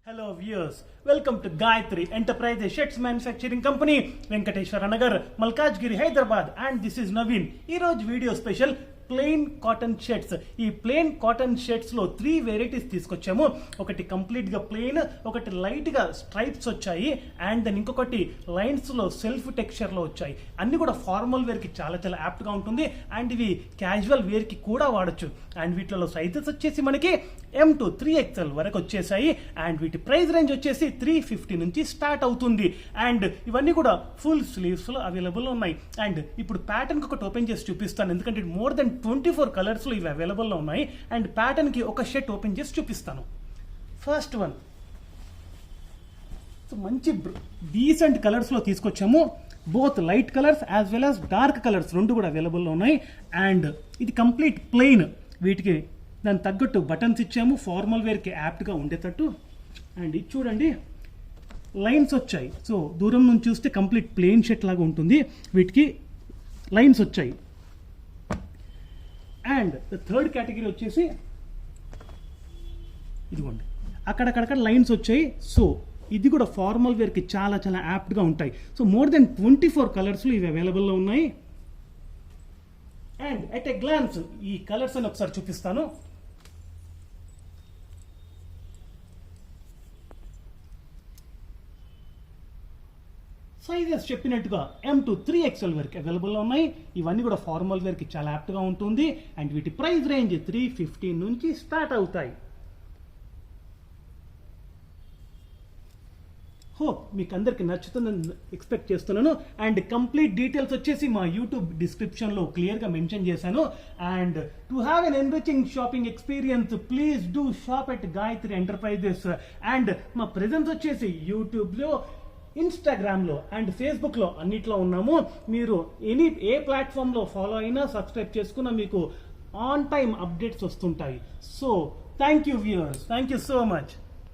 Hello viewers, welcome to Gayatri Enterprises Sheds Manufacturing Company, Venkateshwara Nagar, Malkajgiri, Hyderabad, and this is Naveen. Ee roju video special plain cotton shirts. ఈ plain cotton shirts లో 3 varieties తీసుకొచ్చాము. ఒకటి complete గా plain, ఒకటి light గా stripes వచ్చాయి, and then ఇంకొకటి lines లో సెల్ఫ్ టెక్స్చర్ లో వచ్చాయి. అన్ని కూడా ఫార్మల్ వేర్ కి చాలా చాలా యాప్ట్ గా ఉంటుంది, అండ్ ఇవి క్యాజువల్ వేర్ కి కూడా వాడచ్చు. అండ్ వీటిలో సైజెస్ వచ్చేసి మనకి M to 3XL వరకు వచ్చేసాయి, అండ్ వీటి ప్రైస్ రేంజ్ వచ్చేసి 350 నుంచి స్టార్ట్ అవుతుంది. అండ్ ఇవన్నీ కూడా ఫుల్ స్లీవ్స్ లో అవైలబుల్ ఉన్నాయి. అండ్ ఇప్పుడు ప్యాటర్న్ ఒకటి ఓపెన్ చేసి చూపిస్తాను, ఎందుకంటే మోర్ దెన్ 24 కలర్స్ లో ఇవి అవైలబుల్ లో ఉన్నాయి. అండ్ ప్యాటర్న్ కి ఒక షర్ట్ ఓపెన్ చేసి చూపిస్తాను. ఫస్ట్ వన్ మంచి డీసెంట్ కలర్స్ లో తీసుకొచ్చాము. Both light colours as well as dark colours రెండు కూడా అవైలబుల్ లో ఉన్నాయి. అండ్ ఇది కంప్లీట్ ప్లెయిన్, వీటికి దాని తగ్గట్టు బటన్స్ ఇచ్చాము, ఫార్మల్ వేర్ కి యాప్ట్ గా ఉండేటట్టు. అండ్ ఇది చూడండి, లైన్స్ వచ్చాయి. సో దూరం నుంచి చూస్తే కంప్లీట్ ప్లెయిన్ షర్ట్ లాగా ఉంటుంది, వీటికి లైన్స్ వచ్చాయి. అండ్ ద థర్డ్ కేటగిరీ వచ్చేసి ఇదిగోండి, అక్కడక్కడక్కడ లైన్స్ వచ్చాయి. సో ఇది కూడా ఫార్మల్ వేర్ కి చాలా చాలా యాప్ట్ గా ఉంటాయి. సో మోర్ దెన్ 24 కలర్స్ ఇవి అవైలబుల్ లో ఉన్నాయి. అండ్ ఎట్ ఎ గ్లాన్స్ ఈ కలర్స్ అని ఒకసారి చూపిస్తాను. సైజెస్ చెప్పినట్టుగా M to 3XL వరకు అవైలబుల్ ఉన్నాయి. ఇవన్నీ కూడా ఫార్మల్ వేర్ కి చాలా యాప్ట్ గా ఉంటుంది. అండ్ వీటి ప్రైస్ రేంజ్ 350 నుంచి స్టార్ట్ అవుతాయి. హోప్ మీకు అందరికి నచ్చుతుందని ఎక్స్పెక్ట్ చేస్తున్నాను. అండ్ కంప్లీట్ డీటెయిల్స్ వచ్చేసి మా యూట్యూబ్ డిస్క్రిప్షన్ లో క్లియర్ గా మెన్షన్ చేశాను. And to have an enriching shopping experience please do shop at Gayatri enterprises. And మా ప్రెజెన్స్ వచ్చేసి యూట్యూబ్ లో, ఇన్స్టాగ్రామ్ లో అండ్ ఫేస్బుక్ లో అన్నిట్లో ఉన్నాము. మీరు ఏ ప్లాట్ఫామ్ లో ఫాలో అయినా సబ్స్క్రైబ్ చేసుకున్నా మీకు ఆన్ టైమ్ అప్డేట్స్ వస్తుంటాయి. So thank you viewers, thank you so much.